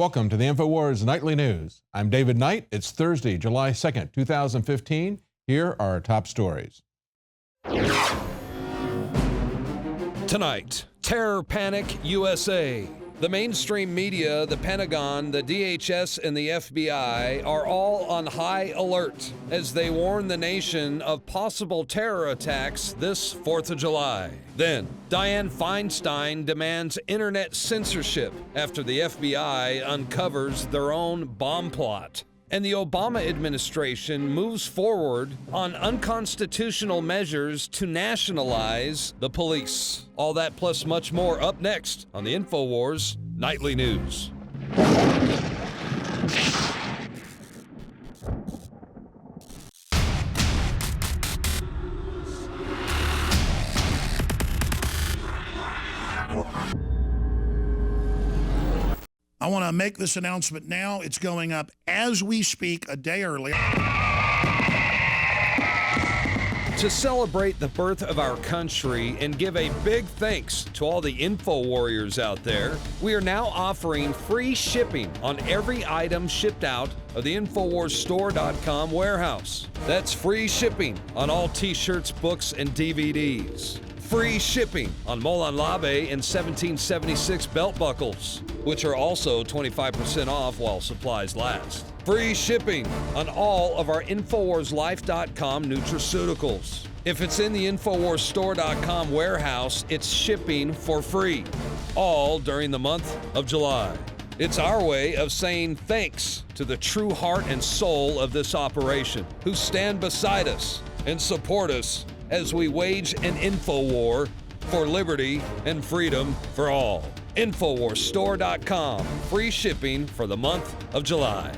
Welcome to the InfoWars Nightly News. I'm David Knight. It's Thursday, July 2nd, 2015. Here are our top stories. Tonight, Terror Panic USA. The mainstream media, the Pentagon, the DHS, and the FBI are all on high alert as they warn the nation of possible terror attacks this 4th of July. Then, Dianne Feinstein demands internet censorship after the FBI uncovers their own bomb plot. And the Obama administration moves forward on unconstitutional measures to nationalize the police. All that plus much more up next on the InfoWars Nightly News. I want to make this announcement now. It's going up as we speak, a day early. To celebrate the birth of our country and give a big thanks to all the info warriors out there, we are now offering free shipping on every item shipped out of the NoWorldOrder.com warehouse. That's free shipping on all t-shirts, books, and DVDs. Free shipping on Molon Labe and 1776 belt buckles, which are also 25% off while supplies last. Free shipping on all of our InfoWarsLife.com nutraceuticals. If it's in the InfoWarsStore.com warehouse, it's shipping for free, all during the month of July. It's our way of saying thanks to the true heart and soul of this operation, who stand beside us and support us as we wage an info war for liberty and freedom for all. InfoWarsStore.com, free shipping for the month of July.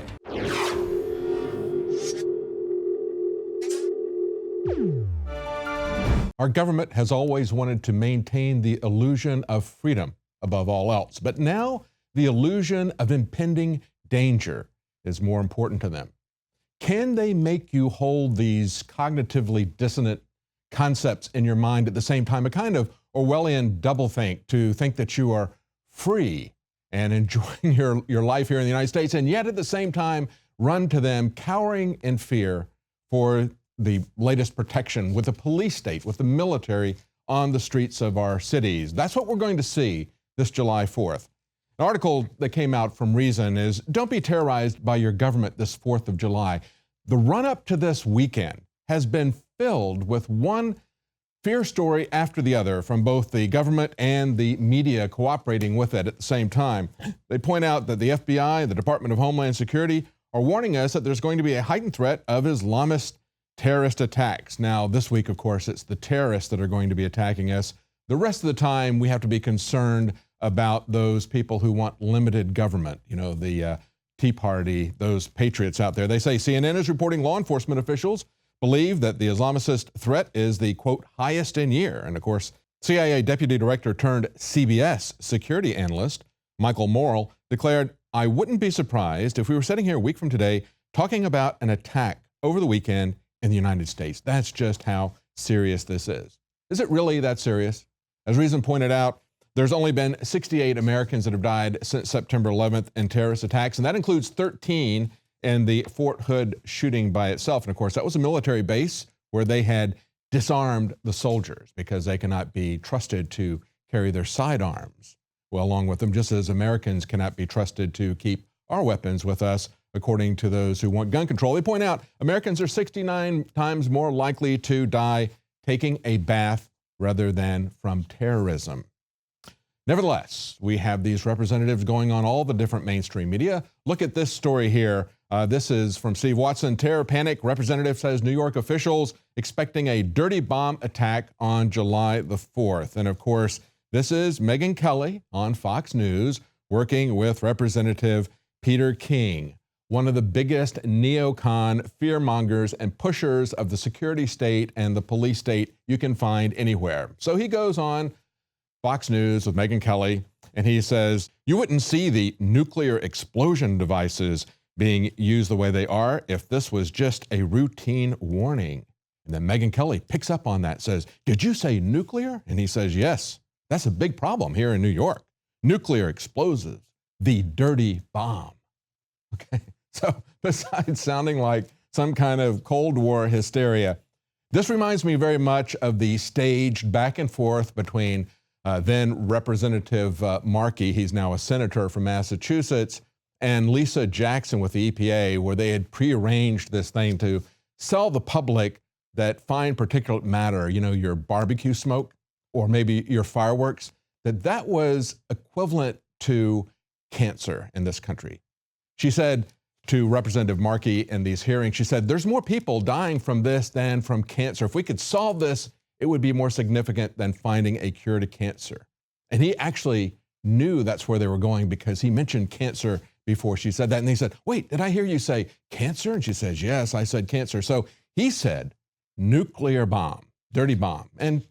Our government has always wanted to maintain the illusion of freedom above all else, but now the illusion of impending danger is more important to them. Can they make you hold these cognitively dissonant concepts in your mind at the same time, a kind of Orwellian doublethink, to think that you are free and enjoying your life here in the United States, and yet at the same time run to them cowering in fear for the latest protection with the police state, with the military on the streets of our cities? That's what we're going to see this July 4th. An article that came out from Reason is, "Don't be terrorized by your government this 4th of July." The run-up to this weekend has been filled with one fear story after the other from both the government and the media cooperating with it at the same time. They point out that the FBI and the Department of Homeland Security are warning us that there's going to be a heightened threat of Islamist terrorist attacks. Now, this week, of course, it's the terrorists that are going to be attacking us. The rest of the time, we have to be concerned about those people who want limited government, the Tea Party, those patriots out there. They say CNN is reporting law enforcement officials believe that the Islamist threat is the, quote, highest in year. And of course, CIA Deputy Director turned CBS security analyst Michael Morrell declared, "I wouldn't be surprised if we were sitting here a week from today talking about an attack over the weekend in the United States." That's just how serious this is. Is it really that serious? As Reason pointed out, there's only been 68 Americans that have died since September 11th in terrorist attacks, and that includes 13 in the Fort Hood shooting by itself. And of course, that was a military base where they had disarmed the soldiers because they cannot be trusted to carry their sidearms well along with them, just as Americans cannot be trusted to keep our weapons with us, according to those who want gun control. They point out Americans are 69 times more likely to die taking a bath rather than from terrorism. Nevertheless, we have these representatives going on all the different mainstream media. Look at this story here. This is from Steve Watson. Terror panic. Representative says New York officials expecting a dirty bomb attack on July the 4th. And of course, this is Megyn Kelly on Fox News working with Representative Peter King, one of the biggest neocon fearmongers and pushers of the security state and the police state you can find anywhere. So he goes on Fox News with Megyn Kelly, and he says, "You wouldn't see the nuclear explosion devices being used the way they are if this was just a routine warning." And then Megyn Kelly picks up on that, says, "Did you say nuclear?" And he says, "Yes, that's a big problem here in New York. Nuclear explosives the dirty bomb. Okay, so besides sounding like some kind of Cold War hysteria, this reminds me very much of the staged back and forth between then Representative Markey, he's now a senator from Massachusetts, and Lisa Jackson with the EPA, where they had prearranged this thing to sell the public that fine particulate matter, you know, your barbecue smoke or maybe your fireworks, that was equivalent to cancer in this country. She said to Representative Markey in these hearings, she said, there's more people dying from this than from cancer. If we could solve this, it would be more significant than finding a cure to cancer. And he actually knew that's where they were going because he mentioned cancer before she said that. And he said, wait, did I hear you say cancer? And she says, yes, I said cancer. So he said nuclear bomb, dirty bomb. And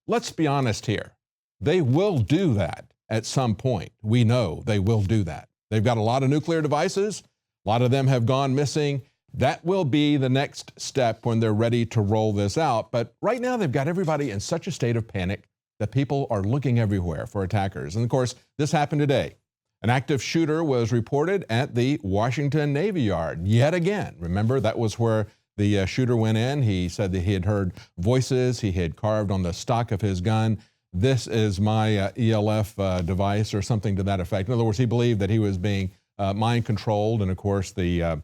let's be honest here. They will do that at some point. We know they will do that. They've got a lot of nuclear devices. A lot of them have gone missing. That will be the next step when they're ready to roll this out. But right now, they've got everybody in such a state of panic that people are looking everywhere for attackers. And of course, this happened today. An active shooter was reported at the Washington Navy Yard yet again. Remember, that was where the shooter went in. He said that he had heard voices. He had carved on the stock of his gun, "This is my ELF device," or something to that effect. In other words, he believed that he was being mind controlled. And of course, the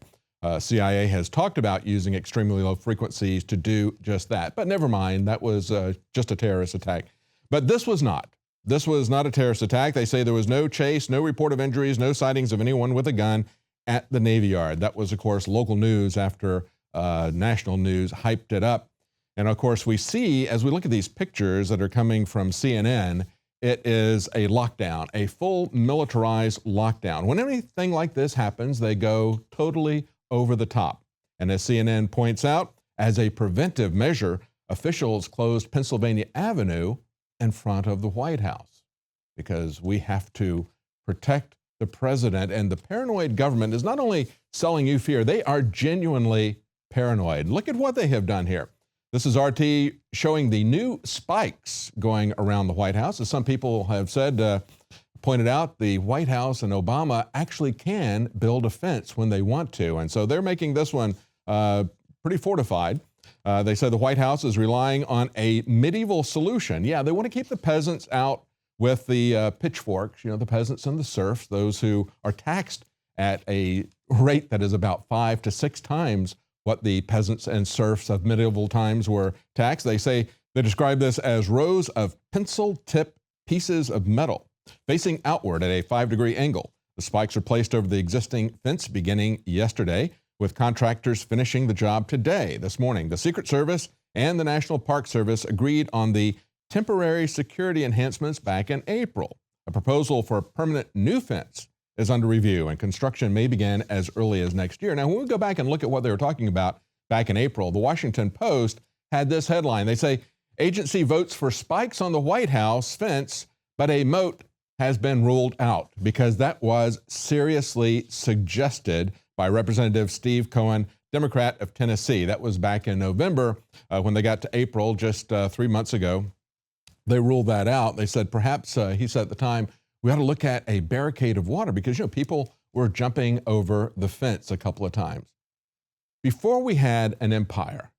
CIA has talked about using extremely low frequencies to do just that. But never mind, that was just a terrorist attack. But this was not. This was not a terrorist attack. They say there was no chase, no report of injuries, no sightings of anyone with a gun at the Navy Yard. That was, of course, local news after national news hyped it up. And of course, we see, as we look at these pictures that are coming from CNN, it is a lockdown, a full militarized lockdown. When anything like this happens, they go totally over the top. And as CNN points out, as a preventive measure, officials closed Pennsylvania Avenue in front of the White House because we have to protect the president. And the paranoid government is not only selling you fear, they are genuinely paranoid. Look at what they have done here. This is RT showing the new spikes going around the White House. As some people have said, pointed out, the White House and Obama actually can build a fence when they want to. And so they're making this one pretty fortified. They said the White House is relying on a medieval solution. Yeah, they want to keep the peasants out with the pitchforks, you know, the peasants and the serfs, those who are taxed at a rate that is about 5 to 6 times what the peasants and serfs of medieval times were taxed. They say they describe this as rows of pencil-tip pieces of metal facing outward at a 5-degree angle. The spikes are placed over the existing fence beginning yesterday, with contractors finishing the job today, this morning. The Secret Service and the National Park Service agreed on the temporary security enhancements back in April. A proposal for a permanent new fence is under review, and construction may begin as early as next year. Now, when we go back and look at what they were talking about back in April, the Washington Post had this headline. They say, agency votes for spikes on the White House fence, but a moat has been ruled out because that was seriously suggested by Representative Steve Cohen, Democrat of Tennessee. That was back in November. When they got to April, just 3 months ago, they ruled that out. They said, perhaps, he said at the time, we ought to look at a barricade of water because, you know, people were jumping over the fence a couple of times. Before we had an empire,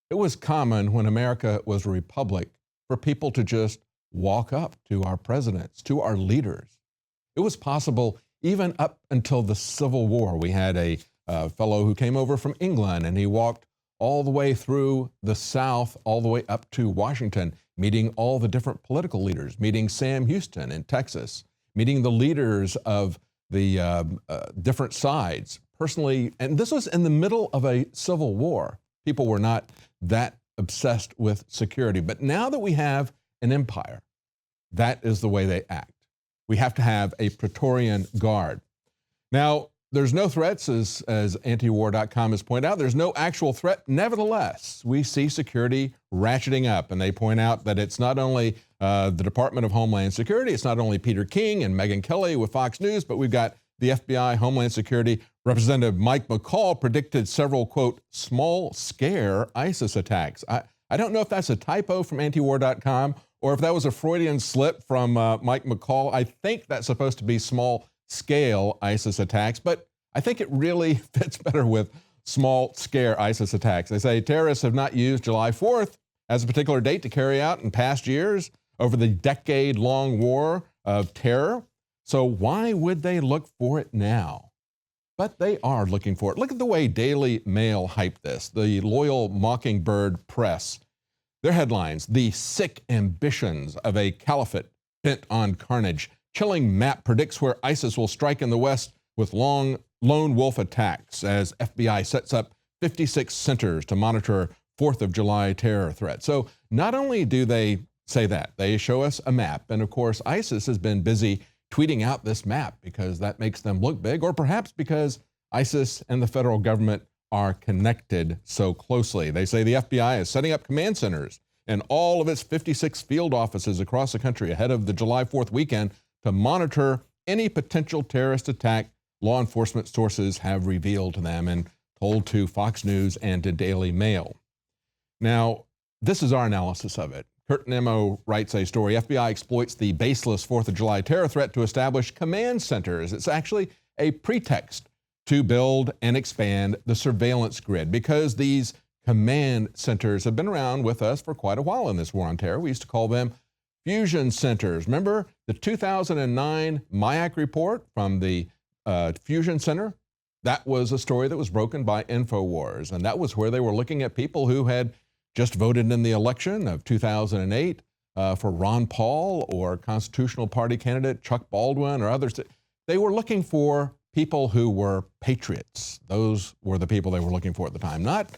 it was common when America was a republic for people to just walk up to our presidents, to our leaders. It was possible even up until the Civil War. We had a fellow who came over from England, and he walked all the way through the South, all the way up to Washington, meeting all the different political leaders, meeting Sam Houston in Texas, meeting the leaders of the different sides personally. And this was in the middle of a civil war. People were not that obsessed with security. But now that we have an empire, that is the way they act. We have to have a Praetorian Guard. Now, there's no threats, as NoWorldOrder.com has pointed out. There's no actual threat. Nevertheless, we see security ratcheting up, and they point out that it's not only the Department of Homeland Security, it's not only Peter King and Megyn Kelly with Fox News, but we've got the FBI, Homeland Security. Representative Mike McCall predicted several, quote, small-scare ISIS attacks. I don't know if that's a typo from NoWorldOrder.com or if that was a Freudian slip from Mike McCall. I think that's supposed to be small scale ISIS attacks, but I think it really fits better with small scare ISIS attacks. They say terrorists have not used July 4th as a particular date to carry out in past years over the decade-long war of terror. So why would they look for it now? But they are looking for it. Look at the way Daily Mail hyped this, the loyal Mockingbird press. Their headlines, the sick ambitions of a caliphate bent on carnage. Chilling map predicts where ISIS will strike in the West with lone wolf attacks as FBI sets up 56 centers to monitor 4th of July terror threat. So not only do they say that, they show us a map. And of course, ISIS has been busy tweeting out this map because that makes them look big, or perhaps because ISIS and the federal government are connected so closely. They say the FBI is setting up command centers in all of its 56 field offices across the country ahead of the July 4th weekend to monitor any potential terrorist attack, law enforcement sources have revealed to them and told to Fox News and to Daily Mail. Now, this is our analysis of it. Kurt Nemo writes a story, FBI exploits the baseless 4th of July terror threat to establish command centers. It's actually a pretext to build and expand the surveillance grid because these command centers have been around with us for quite a while in this war on terror. We used to call them fusion centers. Remember the 2009 MIAC report from the Fusion Center? That was a story that was broken by InfoWars, and that was where they were looking at people who had just voted in the election of 2008 for Ron Paul or Constitutional Party candidate Chuck Baldwin or others. They were looking for people who were patriots. Those were the people they were looking for at the time, not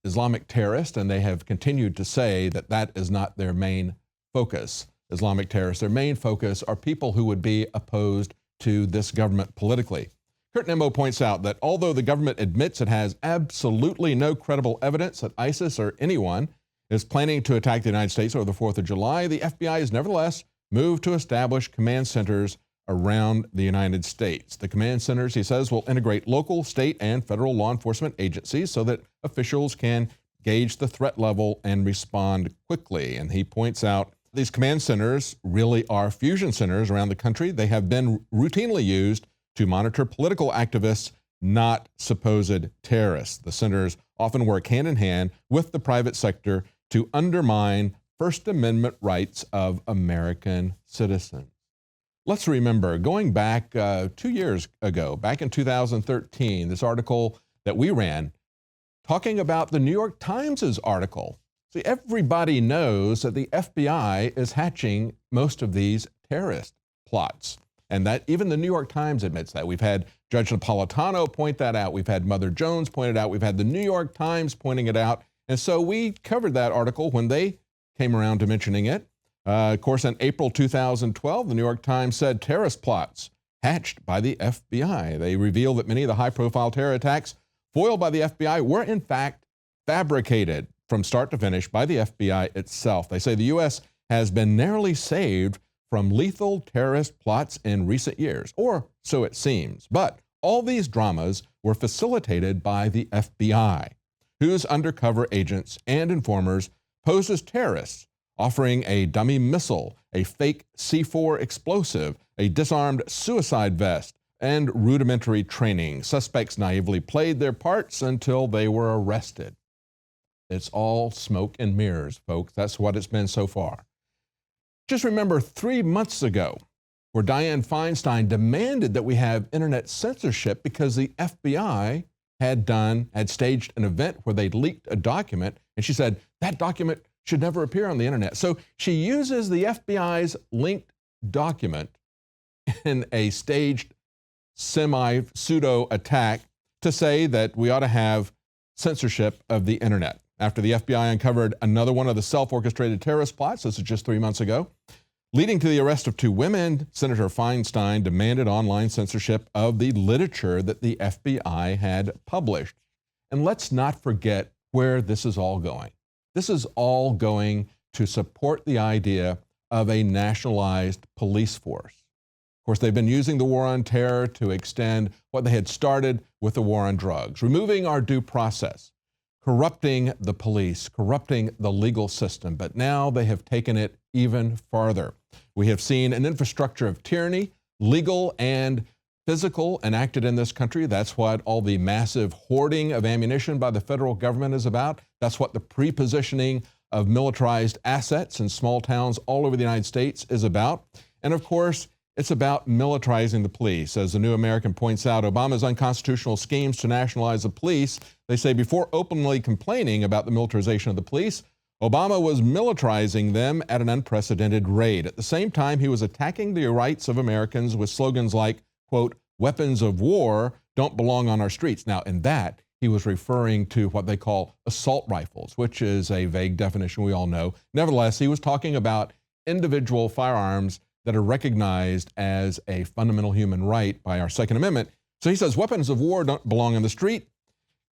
Islamic terrorists, and they have continued to say that that is not their main focus, Islamic terrorists. Their main focus are people who would be opposed to this government politically. Kurt Nemo points out that although the government admits it has absolutely no credible evidence that ISIS or anyone is planning to attack the United States over the 4th of July, the FBI has nevertheless moved to establish command centers around the United States. The command centers, he says, will integrate local, state, and federal law enforcement agencies so that officials can gauge the threat level and respond quickly. And he points out these command centers really are fusion centers around the country. They have been routinely used to monitor political activists, not supposed terrorists. The centers often work hand in hand with the private sector to undermine First Amendment rights of American citizens. Let's remember, going back 2 years ago, back in 2013, this article that we ran talking about the New York Times' article. See, everybody knows that the FBI is hatching most of these terrorist plots. And that even the New York Times admits that. We've had Judge Napolitano point that out. We've had Mother Jones point it out. We've had the New York Times pointing it out. And so we covered that article when they came around to mentioning it. Of course, in April 2012, the New York Times said terrorist plots hatched by the FBI. They revealed that many of the high-profile terror attacks foiled by the FBI were in fact fabricated from start to finish by the FBI itself. They say the U.S. has been narrowly saved from lethal terrorist plots in recent years, or so it seems. But all these dramas were facilitated by the FBI, whose undercover agents and informers posed as terrorists, offering a dummy missile, a fake C4 explosive, a disarmed suicide vest, and rudimentary training. Suspects naively played their parts until they were arrested. It's all smoke and mirrors, folks. That's what it's been so far. Just remember 3 months ago, where Dianne Feinstein demanded that we have internet censorship because the FBI had staged an event where they leaked a document, and she said that document should never appear on the internet. So she uses the FBI's linked document in a staged semi-pseudo attack to say that we ought to have censorship of the internet. After the FBI uncovered another one of the self-orchestrated terrorist plots, this is just 3 months ago, leading to the arrest of 2 women, Senator Feinstein demanded online censorship of the literature that the FBI had published. And let's not forget where this is all going. This is all going to support the idea of a nationalized police force. Of course, they've been using the war on terror to extend what they had started with the war on drugs, removing our due process, corrupting the police, corrupting the legal system, but now they have taken it even farther. We have seen an infrastructure of tyranny legal and physical enacted in this country. That's what all the massive hoarding of ammunition by the federal government is about. That's what the pre-positioning of militarized assets in small towns all over the United States is about. And of course, it's about militarizing the police. As the New American points out, Obama's unconstitutional schemes to nationalize the police, they say before openly complaining about the militarization of the police, Obama was militarizing them at an unprecedented rate. At the same time, he was attacking the rights of Americans with slogans like, quote, weapons of war don't belong on our streets. Now, in that, he was referring to what they call assault rifles, which is a vague definition we all know. Nevertheless, he was talking about individual firearms that are recognized as a fundamental human right by our Second Amendment. So he says weapons of war don't belong on the street,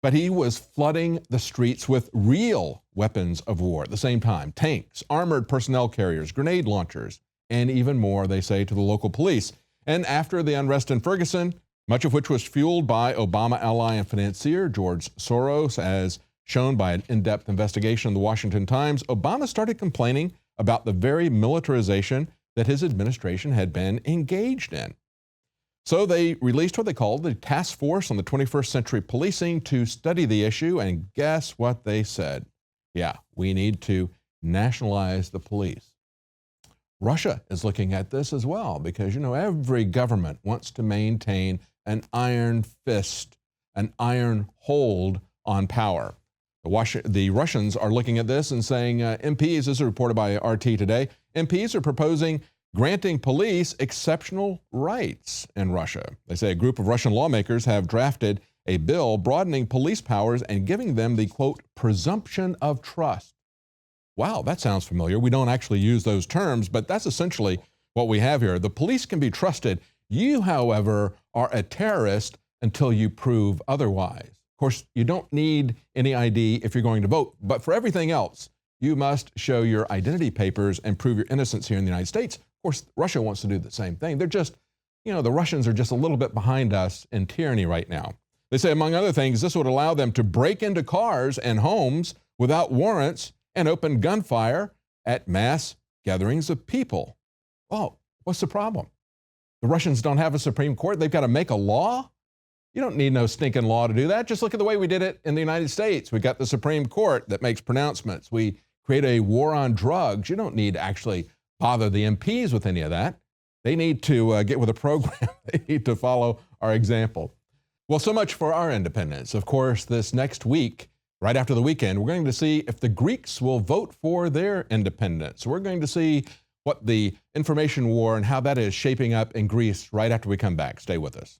but he was flooding the streets with real weapons of war at the same time. Tanks, armored personnel carriers, grenade launchers, and even more, they say, to the local police. And after the unrest in Ferguson, much of which was fueled by Obama ally and financier George Soros, as shown by an in-depth investigation in the Washington Times, Obama started complaining about the very militarization that his administration had been engaged in. So they released what they called the Task Force on the 21st Century Policing to study the issue, and guess what they said? Yeah, we need to nationalize the police. Russia is looking at this as well because, you know, every government wants to maintain an iron fist, an iron hold on power. The Russians are looking at this and saying MPs, this is reported by RT today, MPs are proposing granting police exceptional rights in Russia. They say a group of Russian lawmakers have drafted a bill broadening police powers and giving them the, quote, presumption of trust. Wow, that sounds familiar. We don't actually use those terms, but that's essentially what we have here. The police can be trusted. You, however, are a terrorist until you prove otherwise. Of course, you don't need any ID if you're going to vote, but for everything else, you must show your identity papers and prove your innocence here in the United States. Of course, Russia wants to do the same thing. They're just, you know, the Russians are just a little bit behind us in tyranny right now. They say, among other things, this would allow them to break into cars and homes without warrants and open gunfire at mass gatherings of people. Oh, what's the problem? The Russians don't have a Supreme Court. They've got to make a law. You don't need no stinking law to do that. Just look at the way we did it in the United States. We got the Supreme Court that makes pronouncements. We create a war on drugs. You don't need to actually bother the MPs with any of that. They need to get with a program. They need to follow our example. Well, so much for our independence. Of course, this next week, right after the weekend, we're going to see if the Greeks will vote for their independence. We're going to see what the information war and how that is shaping up in Greece right after we come back. Stay with us.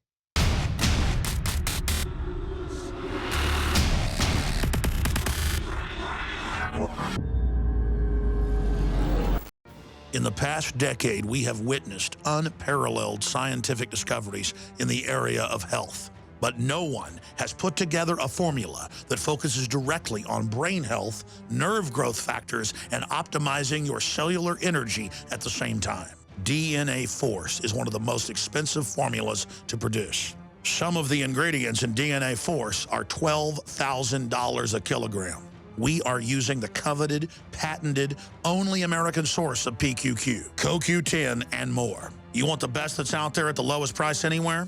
In the past decade, we have witnessed unparalleled scientific discoveries in the area of health. But no one has put together a formula that focuses directly on brain health, nerve growth factors, and optimizing your cellular energy at the same time. DNA Force is one of the most expensive formulas to produce. Some of the ingredients in DNA Force are $12,000 a kilogram. We are using the coveted, patented, only American source of PQQ, CoQ10, and more. You want the best that's out there at the lowest price anywhere?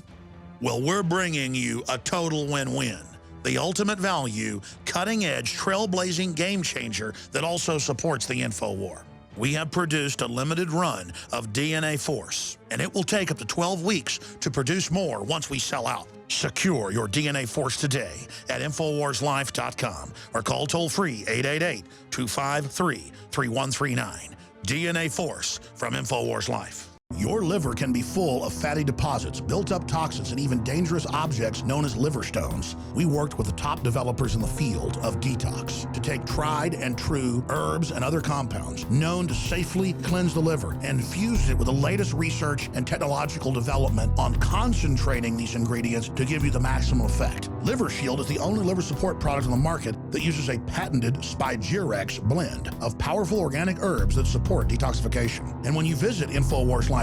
Well, we're bringing you a total win-win. The ultimate value, cutting-edge, trailblazing game changer that also supports the InfoWar. We have produced a limited run of DNA Force, and it will take up to 12 weeks to produce more once we sell out. Secure your DNA Force today at InfoWarsLife.com or call toll-free 888-253-3139. DNA Force from InfoWars Life. Your liver can be full of fatty deposits, built-up toxins, and even dangerous objects known as liver stones. We worked with the top developers in the field of detox to take tried and true herbs and other compounds known to safely cleanse the liver and fused it with the latest research and technological development on concentrating these ingredients to give you the maximum effect. Liver Shield is the only liver support product on the market that uses a patented Spigirex blend of powerful organic herbs that support detoxification. And when you visit InfoWarsLife.com,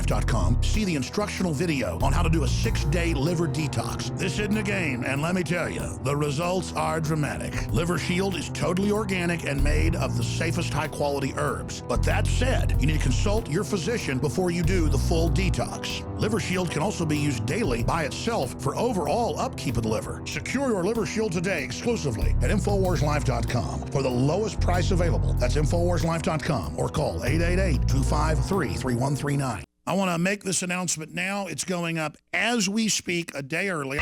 see the instructional video on how to do a 6-day liver detox. This isn't a game, and let me tell you, the results are dramatic. Liver Shield is totally organic and made of the safest high-quality herbs. But that said, you need to consult your physician before you do the full detox. Liver Shield can also be used daily by itself for overall upkeep of the liver. Secure your Liver Shield today exclusively at InfoWarsLife.com for the lowest price available. That's InfoWarsLife.com or call 888-253-3139. I want to make this announcement now. It's going up as we speak a day early.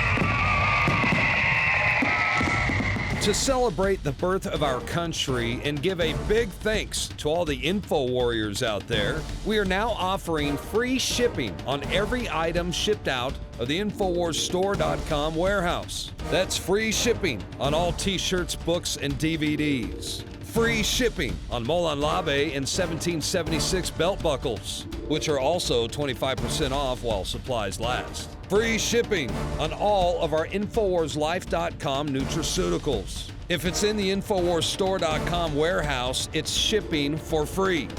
To celebrate the birth of our country and give a big thanks to all the info warriors out there, we are now offering free shipping on every item shipped out of the InfoWarsStore.com warehouse. That's free shipping on all t-shirts, books, and DVDs. Free shipping on Molon Labe and 1776 belt buckles, which are also 25% off while supplies last. Free shipping on all of our InfoWarsLife.com nutraceuticals. If it's in the InfoWarsStore.com warehouse, it's shipping for free,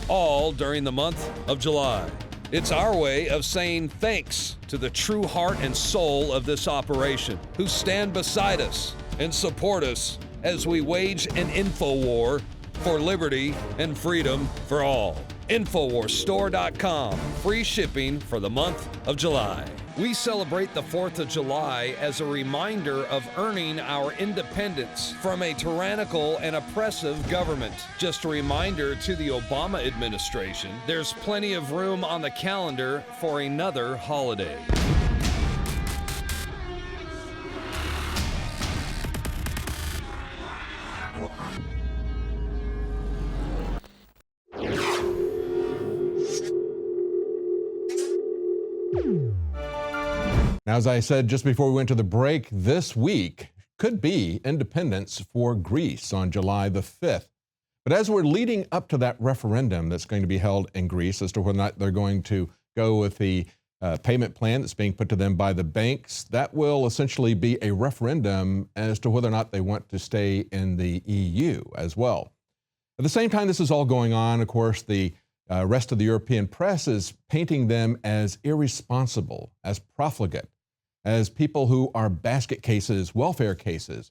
all during the month of July. It's our way of saying thanks to the true heart and soul of this operation, who stand beside us and support us as we wage an info war for liberty and freedom for all. InfoWarsStore.com, free shipping for the month of July. We celebrate the 4th of July as a reminder of earning our independence from a tyrannical and oppressive government. Just a reminder to the Obama administration, there's plenty of room on the calendar for another holiday. Now, as I said just before we went to the break, this week could be independence for Greece on July the 5th. But as we're leading up to that referendum that's going to be held in Greece as to whether or not they're going to go with the payment plan that's being put to them by the banks, that will essentially be a referendum as to whether or not they want to stay in the EU as well. At the same time this is all going on, of course, the rest of the European press is painting them as irresponsible, as profligate, as people who are basket cases, welfare cases.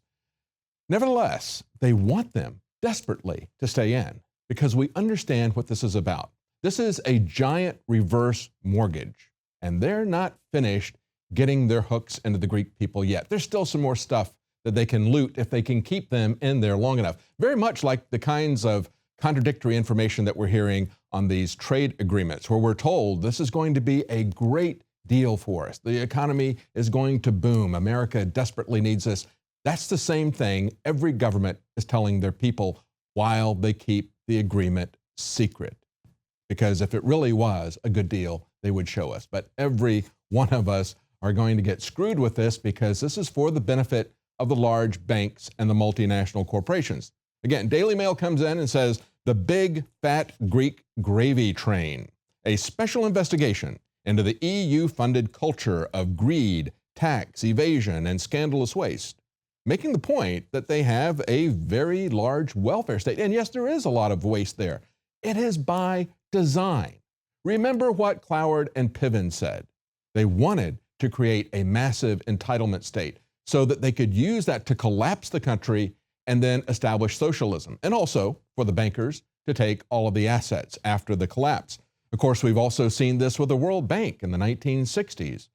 Nevertheless, they want them desperately to stay in because we understand what this is about. This is a giant reverse mortgage, and they're not finished getting their hooks into the Greek people yet. There's still some more stuff that they can loot if they can keep them in there long enough. Very much like the kinds of contradictory information that we're hearing on these trade agreements, where we're told this is going to be a great deal for us. The economy is going to boom. America desperately needs this. That's the same thing every government is telling their people while they keep the agreement secret. Because if it really was a good deal, they would show us. But every one of us are going to get screwed with this because this is for the benefit of the large banks and the multinational corporations. Again, Daily Mail comes in and says, the big fat Greek gravy train, a special investigation into the EU-funded culture of greed, tax evasion, and scandalous waste, making the point that they have a very large welfare state. And yes, there is a lot of waste there. It is by design. Remember what Cloward and Piven said. They wanted to create a massive entitlement state so that they could use that to collapse the country and then establish socialism, and also for the bankers to take all of the assets after the collapse. Of course, we've also seen this with the World Bank in the 1960s,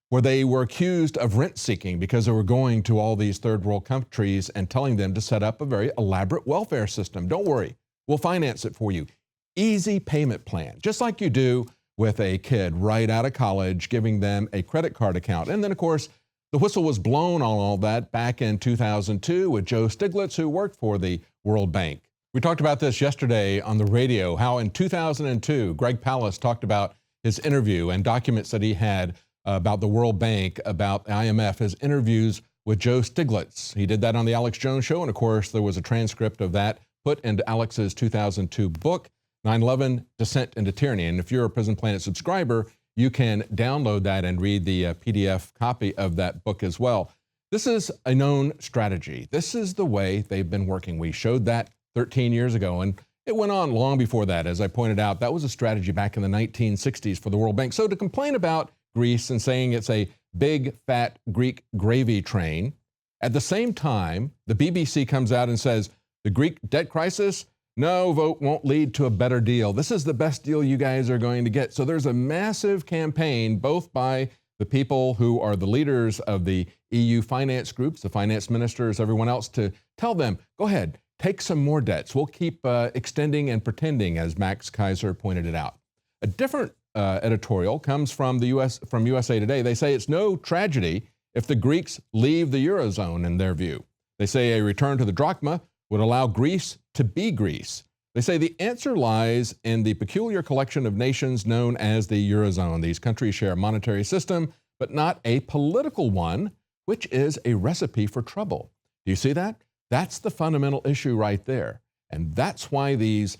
where they were accused of rent-seeking because they were going to all these third world countries and telling them to set up a very elaborate welfare system. Don't worry, we'll finance it for you. Easy payment plan, just like you do with a kid right out of college, giving them a credit card account. And then, of course, the whistle was blown on all that back in 2002 with Joe Stiglitz, who worked for the World Bank. We talked about this yesterday on the radio, how in 2002, Greg Palast talked about his interview and documents that he had about the World Bank, about the IMF, his interviews with Joe Stiglitz. He did that on the Alex Jones Show, and of course, there was a transcript of that put into Alex's 2002 book, 9/11, Descent into Tyranny. And if you're a Prison Planet subscriber, you can download that and read the PDF copy of that book as well. This is a known strategy. This is the way they've been working. We showed that 13 years ago, and it went on long before that. As I pointed out, that was a strategy back in the 1960s for the World Bank. So to complain about Greece and saying it's a big, fat Greek gravy train, at the same time, the BBC comes out and says the Greek debt crisis, No vote won't lead to a better deal. This is the best deal you guys are going to get. So there's a massive campaign, both by the people who are the leaders of the EU finance groups, the finance ministers, everyone else, to tell them, go ahead, take some more debts. We'll keep extending and pretending, as Max Kaiser pointed it out. A different editorial comes from from USA Today. They say it's no tragedy if the Greeks leave the Eurozone, in their view. They say a return to the drachma would allow Greece to be Greece. They say the answer lies in the peculiar collection of nations known as the Eurozone. These countries share a monetary system, but not a political one, which is a recipe for trouble. Do you see that? That's the fundamental issue right there. And that's why these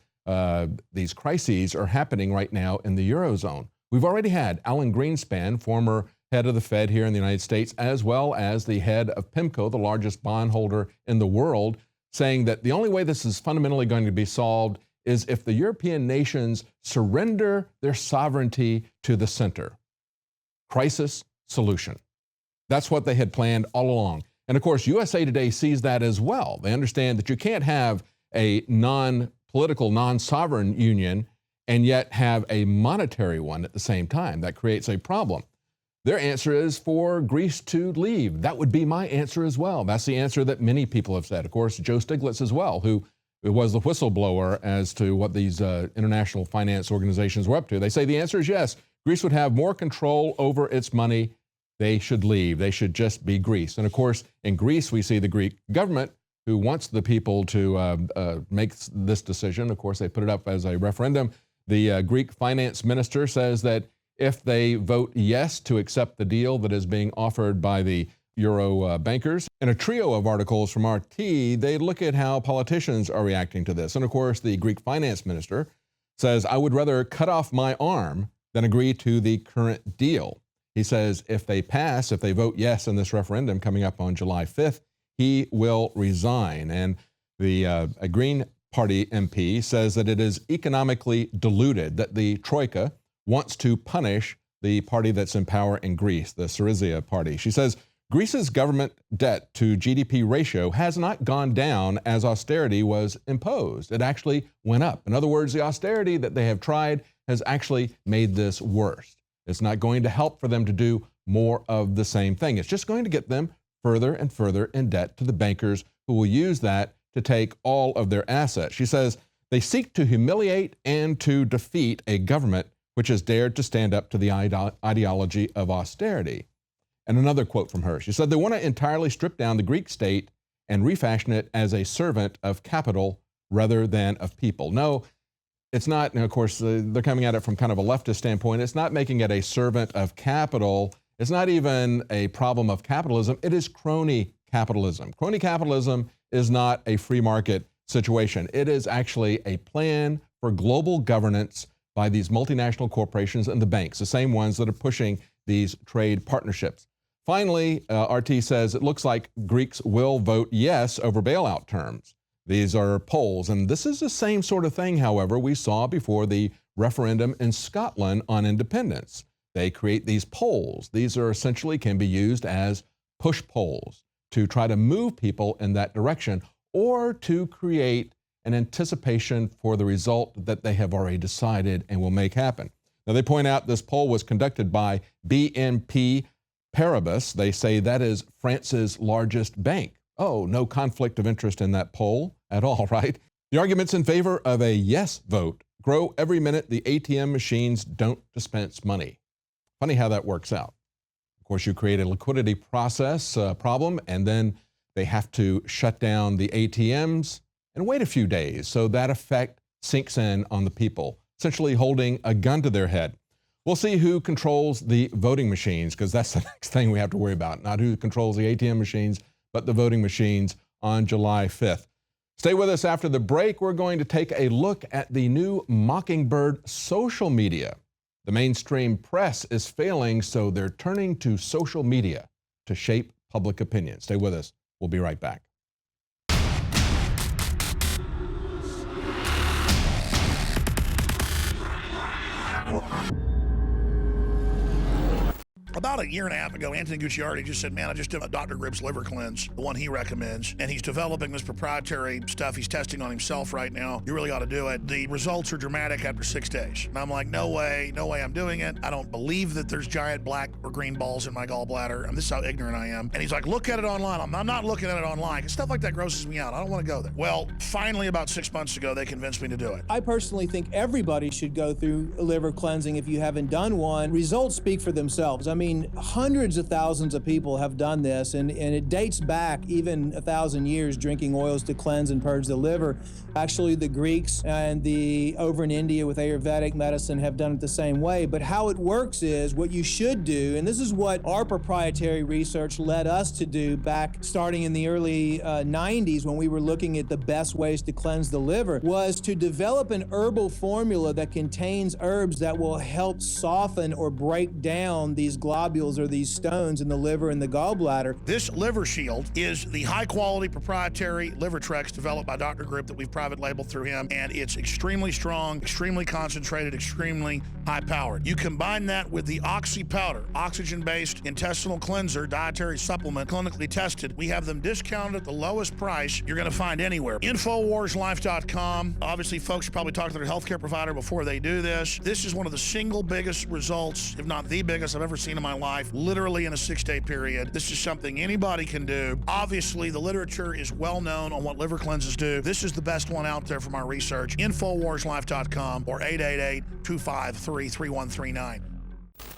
crises are happening right now in the Eurozone. We've already had Alan Greenspan, former head of the Fed here in the United States, as well as the head of PIMCO, the largest bondholder in the world, saying that the only way this is fundamentally going to be solved is if the European nations surrender their sovereignty to the center. Crisis, solution. That's what they had planned all along. And of course, USA Today sees that as well. They understand that you can't have a non-political, non-sovereign union and yet have a monetary one at the same time. That creates a problem. Their answer is for Greece to leave. That would be my answer as well. That's the answer that many people have said. Of course, Joe Stiglitz as well, who was the whistleblower as to what these international finance organizations were up to. They say the answer is yes. Greece would have more control over its money. They should leave. They should just be Greece. And of course, in Greece, we see the Greek government who wants the people to make this decision. Of course, they put it up as a referendum. The Greek finance minister says that if they vote yes to accept the deal that is being offered by the Euro bankers. In a trio of articles from RT, they look at how politicians are reacting to this. And of course, the Greek finance minister says, I would rather cut off my arm than agree to the current deal. He says if they vote yes in this referendum coming up on July 5th, he will resign. And the Green Party MP says that it is economically deluded, that the Troika wants to punish the party that's in power in Greece, the Syriza party. She says Greece's government debt to GDP ratio has not gone down as austerity was imposed. It actually went up. In other words, the austerity that they have tried has actually made this worse. It's not going to help for them to do more of the same thing. It's just going to get them further and further in debt to the bankers who will use that to take all of their assets. She says they seek to humiliate and to defeat a government which has dared to stand up to the ideology of austerity. And another quote from her. She said they want to entirely strip down the Greek state and refashion it as a servant of capital rather than of people. No, it's not. And of course, they're coming at it from kind of a leftist standpoint. It's not making it a servant of capital. It's not even a problem of capitalism. It is crony capitalism. Crony capitalism is not a free market situation. It is actually a plan for global governance by these multinational corporations and the banks, the same ones that are pushing these trade partnerships. Finally, RT says it looks like Greeks will vote yes over bailout terms. These are polls, and this is the same sort of thing, however, we saw before the referendum in Scotland on independence. They create these polls. These are essentially can be used as push polls to try to move people in that direction or to create an anticipation for the result that they have already decided and will make happen. Now, they point out this poll was conducted by BNP Paribas. They say that is France's largest bank. Oh, no conflict of interest in that poll at all, right? The arguments in favor of a yes vote grow every minute the ATM machines don't dispense money. Funny how that works out. Of course, you create a liquidity process problem, and then they have to shut down the ATMs and wait a few days. So that effect sinks in on the people, essentially holding a gun to their head. We'll see who controls the voting machines, because that's the next thing we have to worry about. Not who controls the ATM machines, but the voting machines on July 5th. Stay with us after the break. We're going to take a look at the new Mockingbird social media. The mainstream press is failing, so they're turning to social media to shape public opinion. Stay with us. We'll be right back. About a year and a half ago, Anthony Gucciardi just said, man, I just did a Dr. Gribb's liver cleanse, the one he recommends, and he's developing this proprietary stuff he's testing on himself right now. You really ought to do it. The results are dramatic after 6 days. And I'm like, no way I'm doing it. I don't believe that there's giant black or green balls in my gallbladder. This is how ignorant I am. And he's like, look at it online. I'm not looking at it online, because stuff like that grosses me out. I don't want to go there. Well, finally, about 6 months ago, they convinced me to do it. I personally think everybody should go through liver cleansing if you haven't done one. Results speak for themselves. I mean, hundreds of thousands of people have done this, and it dates back even 1,000 years, drinking oils to cleanse and purge the liver. Actually, the Greeks and over in India with Ayurvedic medicine have done it the same way. But how it works is, what you should do, and this is what our proprietary research led us to do back starting in the early 90s, when we were looking at the best ways to cleanse the liver, was to develop an herbal formula that contains herbs that will help soften or break down these globules or these stones in the liver and the gallbladder. This liver shield is the high-quality proprietary liver Trex developed by Dr. Gribb that we've private labeled through him, and it's extremely strong, extremely concentrated, extremely high-powered. You combine that with the Oxy powder, oxygen-based intestinal cleanser, dietary supplement, clinically tested. We have them discounted at the lowest price you're going to find anywhere. InfoWarsLife.com. Obviously, folks should probably talk to their healthcare provider before they do this. This is one of the single biggest results, if not the biggest, I've ever seen in my life, literally in a 6-day period. This is something anybody can do. Obviously, the literature is well known on what liver cleanses do. This is the best one out there from our research. InfoWarsLife.com or 888-253-3139.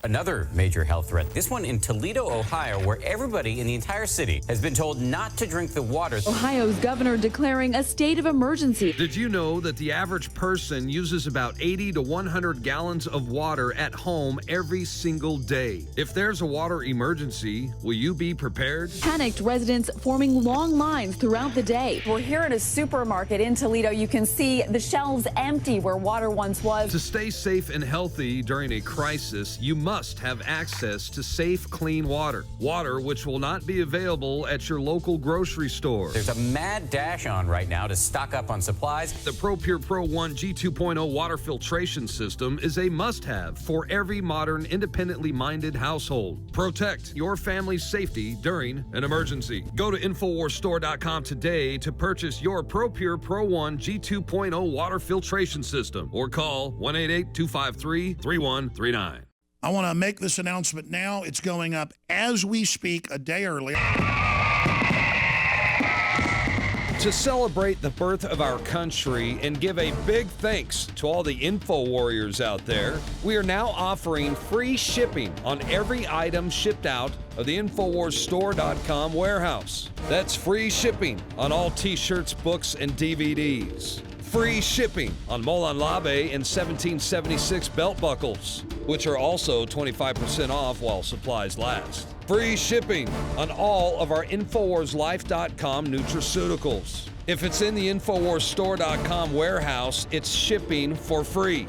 Another major health threat, this one in Toledo, Ohio, where everybody in the entire city has been told not to drink the water. Ohio's governor declaring a state of emergency. Did you know that the average person uses about 80 to 100 gallons of water at home every single day? If there's a water emergency, will you be prepared? Panicked residents forming long lines throughout the day. We're here at a supermarket in Toledo. You can see the shelves empty where water once was. To stay safe and healthy during a crisis, you must have access to safe, clean water. Water which will not be available at your local grocery store. There's a mad dash on right now to stock up on supplies. The ProPure Pro 1 G2.0 water filtration system is a must-have for every modern, independently minded household. Protect your family's safety during an emergency. Go to InfoWarsStore.com today to purchase your ProPure Pro 1 G2.0 water filtration system, or call 1-888-253-3139. I want to make this announcement now. It's going up as we speak, a day early. To celebrate the birth of our country and give a big thanks to all the info warriors out there, we are now offering free shipping on every item shipped out of the InfoWarsStore.com warehouse. That's free shipping on all t-shirts, books, and DVDs. Free shipping on Molon Labe and 1776 belt buckles, which are also 25% off while supplies last. Free shipping on all of our InfoWarsLife.com nutraceuticals. If it's in the InfoWarsStore.com warehouse, it's shipping for free,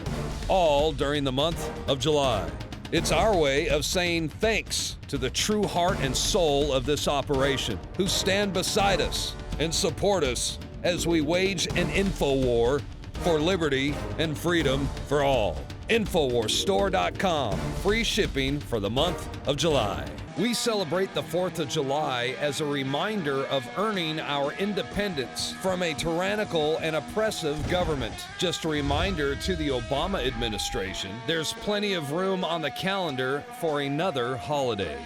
all during the month of July. It's our way of saying thanks to the true heart and soul of this operation, who stand beside us and support us as we wage an info war for liberty and freedom for all. InfoWarsStore.com, free shipping for the month of July. We celebrate the 4th of July as a reminder of earning our independence from a tyrannical and oppressive government. Just a reminder to the Obama administration, there's plenty of room on the calendar for another holiday.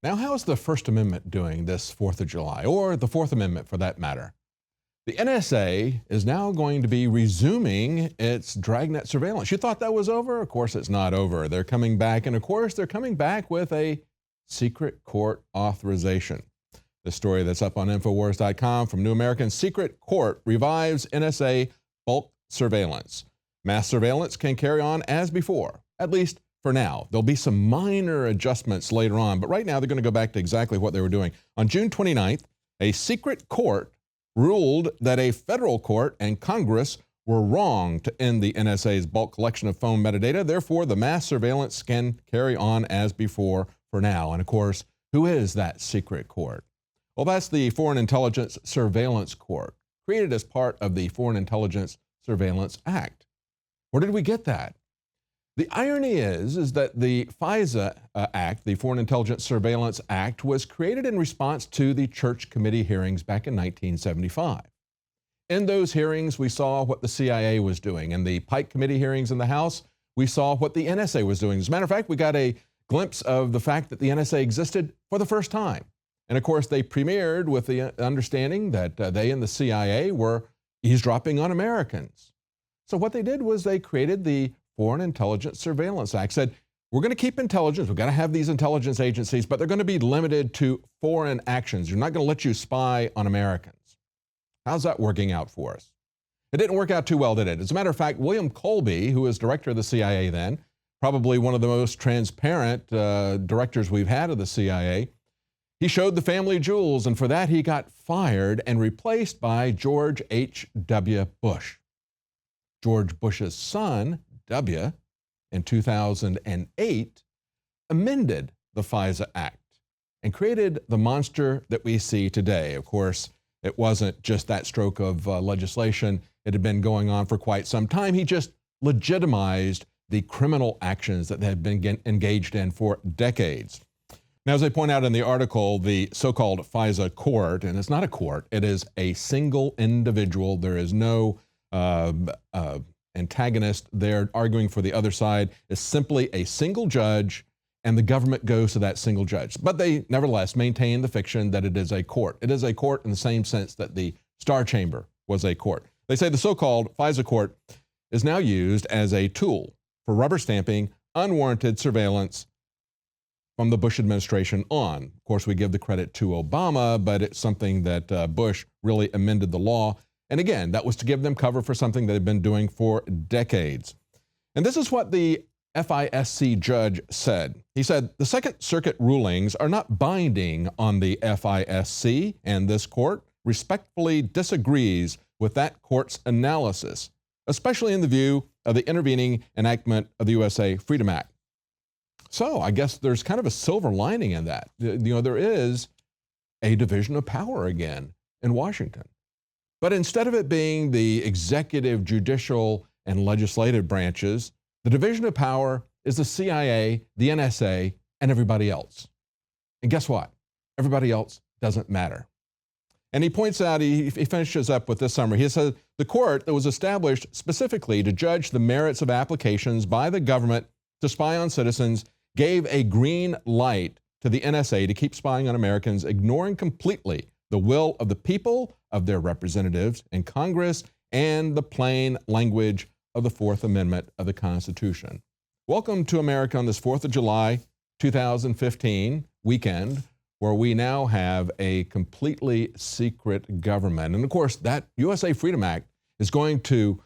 Now, how's the First Amendment doing this 4th of July, or the Fourth Amendment for that matter? The NSA is now going to be resuming its dragnet surveillance. You thought that was over? Of course, it's not over. They're coming back, and of course, they're coming back with a secret court authorization. The story that's up on InfoWars.com from New American: Secret Court revives NSA bulk surveillance. Mass surveillance can carry on as before, at least for now. There'll be some minor adjustments later on, but right now they're going to go back to exactly what they were doing. On June 29th, a secret court ruled that a federal court and Congress were wrong to end the NSA's bulk collection of phone metadata. Therefore, the mass surveillance can carry on as before for now. And of course, who is that secret court? Well, that's the Foreign Intelligence Surveillance Court, created as part of the Foreign Intelligence Surveillance Act. Where did we get that? The irony is that the FISA Act, the Foreign Intelligence Surveillance Act, was created in response to the Church Committee hearings back in 1975. In those hearings, we saw what the CIA was doing. In the Pike Committee hearings in the House, we saw what the NSA was doing. As a matter of fact, we got a glimpse of the fact that the NSA existed for the first time. And of course, they premiered with the understanding that they and the CIA were eavesdropping on Americans. So what they did was they created the Foreign Intelligence Surveillance Act, said, we're going to keep intelligence, we've got to have these intelligence agencies, but they're going to be limited to foreign actions. You're not going to let you spy on Americans. How's that working out for us? It didn't work out too well, did it? As a matter of fact, William Colby, who was director of the CIA then, probably one of the most transparent directors we've had of the CIA, he showed the family jewels, and for that he got fired and replaced by George H.W. Bush. George Bush's son, W., in 2008, amended the FISA Act and created the monster that we see today. Of course, it wasn't just that stroke of legislation. It had been going on for quite some time. He just legitimized the criminal actions that they had been engaged in for decades. Now, as I point out in the article, the so-called FISA court, and it's not a court, it is a single individual. There is no antagonist there arguing for the other side. It's simply a single judge, and the government goes to that single judge. But they nevertheless maintain the fiction that it is a court. It is a court in the same sense that the Star Chamber was a court. They say the so-called FISA court is now used as a tool for rubber stamping unwarranted surveillance from the Bush administration on. Of course, we give the credit to Obama, but it's something that Bush really amended the law. And again, that was to give them cover for something they had been doing for decades. And this is what the FISC judge said. He said, the Second Circuit rulings are not binding on the FISC, and this court respectfully disagrees with that court's analysis, especially in the view of the intervening enactment of the USA Freedom Act. So I guess there's kind of a silver lining in that. There is a division of power again in Washington. But instead of it being the executive, judicial, and legislative branches, the division of power is the CIA, the NSA, and everybody else. And guess what? Everybody else doesn't matter. And he points out, he finishes up with this summary. He says, the court that was established specifically to judge the merits of applications by the government to spy on citizens gave a green light to the NSA to keep spying on Americans, ignoring completely the will of the people, of their representatives in Congress, and the plain language of the Fourth Amendment of the Constitution. Welcome to America on this 4th of July, 2015 weekend, where we now have a completely secret government. And of course, that USA Freedom Act is going to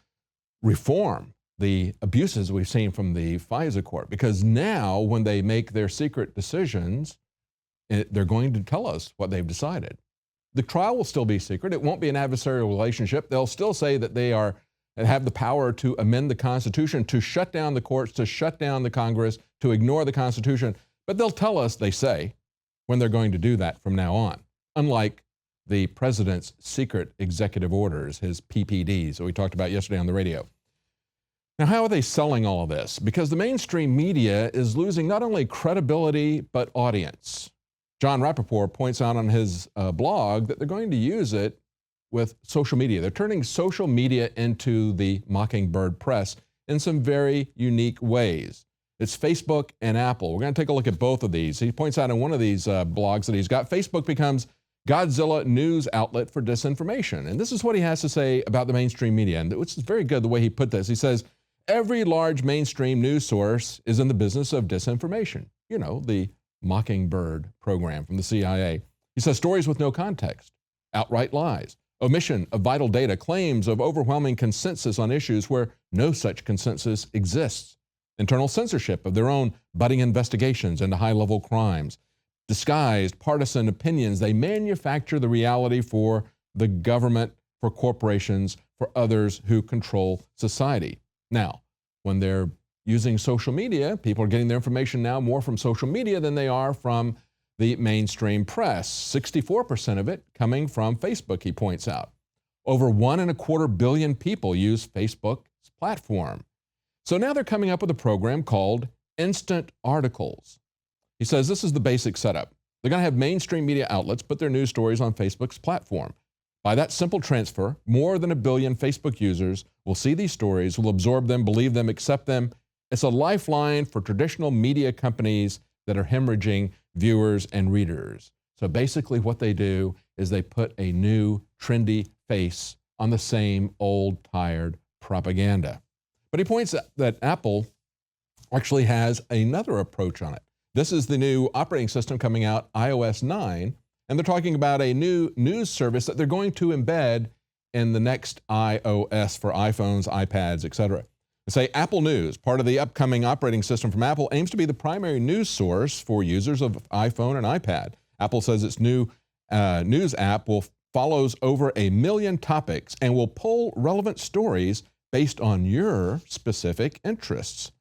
reform the abuses we've seen from the FISA court, because now when they make their secret decisions, they're going to tell us what they've decided. The trial will still be secret. It won't be an adversarial relationship. They'll still say that they have the power to amend the Constitution, to shut down the courts, to shut down the Congress, to ignore the Constitution. But they'll tell us, they say, when they're going to do that from now on, unlike the president's secret executive orders, his PPDs that we talked about yesterday on the radio. Now, how are they selling all of this? Because the mainstream media is losing not only credibility, but audience. John Rappaport points out on his blog that they're going to use it with social media. They're turning social media into the Mockingbird press in some very unique ways. It's Facebook and Apple. We're going to take a look at both of these. He points out in one of these blogs that he's got, Facebook becomes Godzilla news outlet for disinformation. And this is what he has to say about the mainstream media, and which is very good the way he put this. He says, every large mainstream news source is in the business of disinformation. You know, the Mockingbird program from the CIA. He says stories with no context, outright lies, omission of vital data, claims of overwhelming consensus on issues where no such consensus exists, internal censorship of their own budding investigations into high-level crimes, disguised partisan opinions. They manufacture the reality for the government, for corporations, for others who control society. Now, when they're using social media, people are getting their information now more from social media than they are from the mainstream press. 64% of it coming from Facebook, he points out. Over 1.25 billion people use Facebook's platform. So now they're coming up with a program called Instant Articles. He says this is the basic setup. They're going to have mainstream media outlets put their news stories on Facebook's platform. By that simple transfer, more than 1 billion Facebook users will see these stories, will absorb them, believe them, accept them. It's a lifeline for traditional media companies that are hemorrhaging viewers and readers. So basically what they do is they put a new, trendy face on the same old, tired propaganda. But he points out that Apple actually has another approach on it. This is the new operating system coming out, iOS 9, and they're talking about a new news service that they're going to embed in the next iOS for iPhones, iPads, etc. They say Apple News, part of the upcoming operating system from Apple, aims to be the primary news source for users of iPhone and iPad. Apple says its new news app follows over 1 million topics and will pull relevant stories based on your specific interests.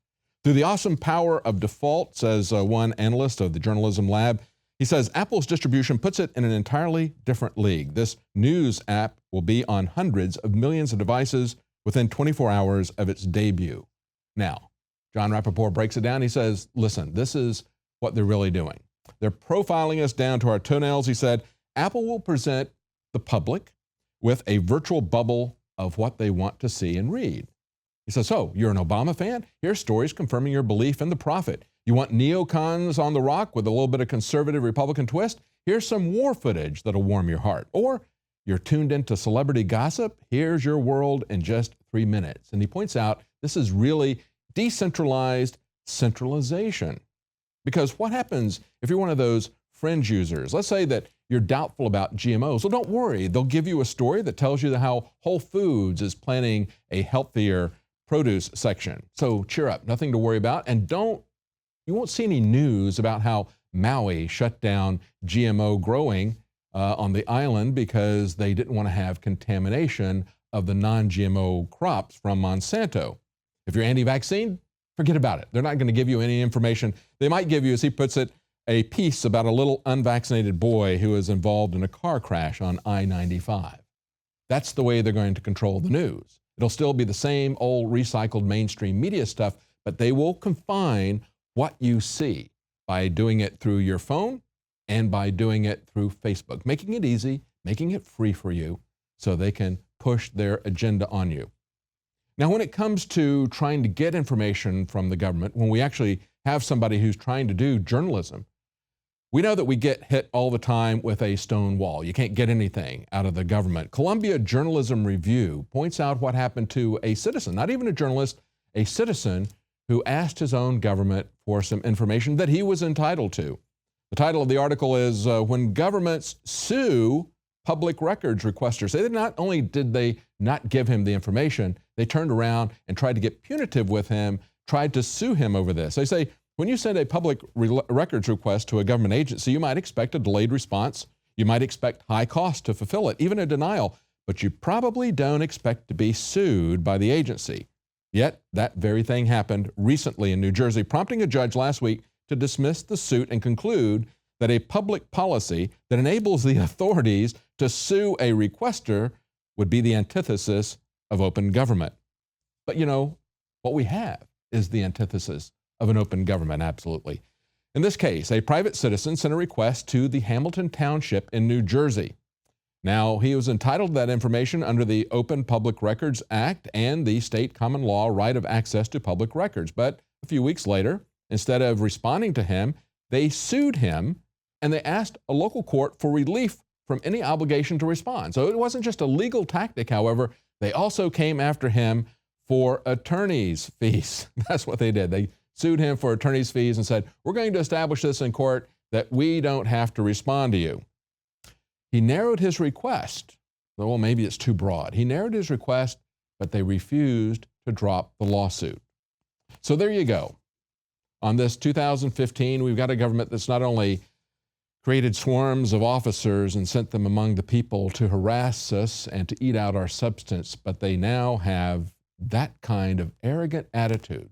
Through the awesome power of default, says one analyst of the Journalism Lab, he says Apple's distribution puts it in an entirely different league. This news app will be on hundreds of millions of devices within 24 hours of its debut. Now, John Rappaport breaks it down. He says, listen, this is what they're really doing. They're profiling us down to our toenails. He said, Apple will present the public with a virtual bubble of what they want to see and read. He says, so you're an Obama fan? Here's stories confirming your belief in the prophet. You want neocons on the rock with a little bit of conservative Republican twist? Here's some war footage that'll warm your heart. Or you're tuned into celebrity gossip? Here's your world in just 3 minutes. And he points out this is really decentralized centralization. Because what happens if you're one of those fringe users? Let's say that you're doubtful about GMOs. Well, don't worry. They'll give you a story that tells you how Whole Foods is planning a healthier produce section. So cheer up, nothing to worry about. And you won't see any news about how Maui shut down GMO growing on the island because they didn't want to have contamination of the non-GMO crops from Monsanto. If you're anti-vaccine, forget about it. They're not going to give you any information. They might give you, as he puts it, a piece about a little unvaccinated boy who was involved in a car crash on I-95. That's the way they're going to control the news. It'll still be the same old recycled mainstream media stuff, but they will confine what you see by doing it through your phone and by doing it through Facebook, making it easy, making it free for you so they can push their agenda on you. Now, when it comes to trying to get information from the government, when we actually have somebody who's trying to do journalism, we know that we get hit all the time with a stone wall. You can't get anything out of the government. Columbia Journalism Review points out what happened to a citizen, not even a journalist, a citizen who asked his own government for some information that he was entitled to. The title of the article is When Governments Sue Public Records Requesters. They not only did they not give him the information, they turned around and tried to get punitive with him, tried to sue him over this. They say, when you send a public records request to a government agency, you might expect a delayed response. You might expect high costs to fulfill it, even a denial, but you probably don't expect to be sued by the agency. Yet, that very thing happened recently in New Jersey, prompting a judge last week to dismiss the suit and conclude that a public policy that enables the authorities to sue a requester would be the antithesis of open government. But you know, what we have is the antithesis of an open government, absolutely. In this case, a private citizen sent a request to the Hamilton Township in New Jersey. Now, he was entitled to that information under the Open Public Records Act and the state common law right of access to public records. But a few weeks later, instead of responding to him, they sued him and they asked a local court for relief from any obligation to respond. So it wasn't just a legal tactic, however. They also came after him for attorney's fees. That's what they did. They sued him for attorney's fees and said, we're going to establish this in court that we don't have to respond to you. He narrowed his request. Well, maybe it's too broad. He narrowed his request, but they refused to drop the lawsuit. So there you go. On this 2015, we've got a government that's not only created swarms of officers and sent them among the people to harass us and to eat out our substance, but they now have that kind of arrogant attitude.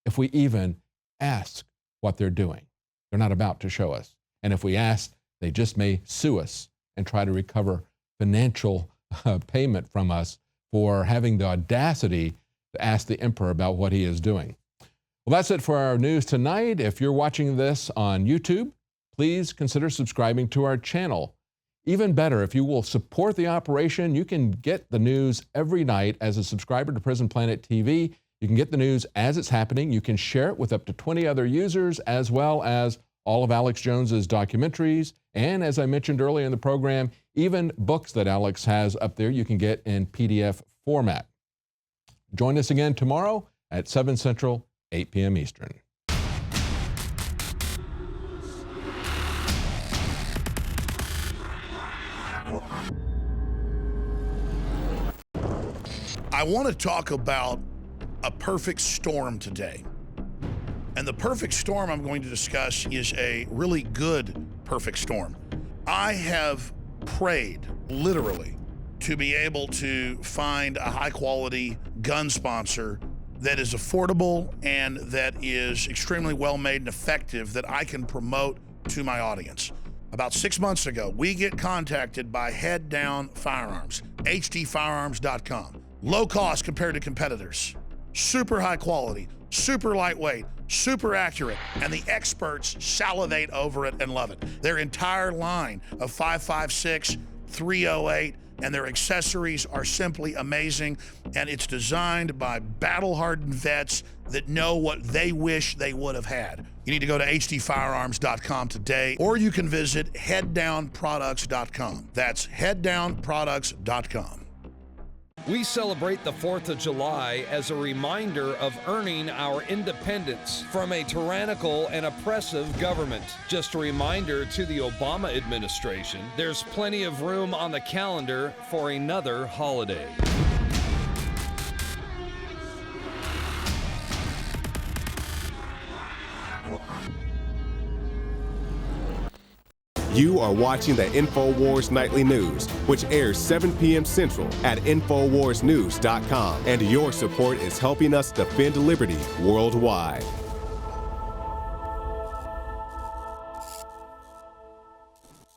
If we even ask what they're doing, they're not about to show us. And if we ask, they just may sue us and try to recover financial payment from us for having the audacity to ask the emperor about what he is doing. Well, that's it for our news tonight. If you're watching this on YouTube, please consider subscribing to our channel. Even better, if you will support the operation, you can get the news every night as a subscriber to Prison Planet TV. You can get the news as it's happening. You can share it with up to 20 other users, as well as all of Alex Jones's documentaries. And as I mentioned earlier in the program, even books that Alex has up there you can get in PDF format. Join us again tomorrow at 7 Central, 8 p.m. Eastern. I want to talk about a perfect storm today. And the perfect storm I'm going to discuss is a really good perfect storm. I have prayed, literally, to be able to find a high-quality gun sponsor that is affordable and that is extremely well-made and effective that I can promote to my audience. About 6 months ago, we get contacted by Head Down Firearms, hdfirearms.com. Low cost compared to competitors, super high quality, super lightweight, super accurate, and the experts salivate over it and love it. Their entire line of 5.56, 308, and their accessories are simply amazing, and it's designed by battle-hardened vets that know what they wish they would have had. You need to go to hdfirearms.com today, or you can visit headdownproducts.com. That's headdownproducts.com. We celebrate the 4th of July as a reminder of earning our independence from a tyrannical and oppressive government. Just a reminder to the Obama administration, there's plenty of room on the calendar for another holiday. You are watching the InfoWars Nightly News, which airs 7 p.m. Central at InfoWarsNews.com. And your support is helping us defend liberty worldwide.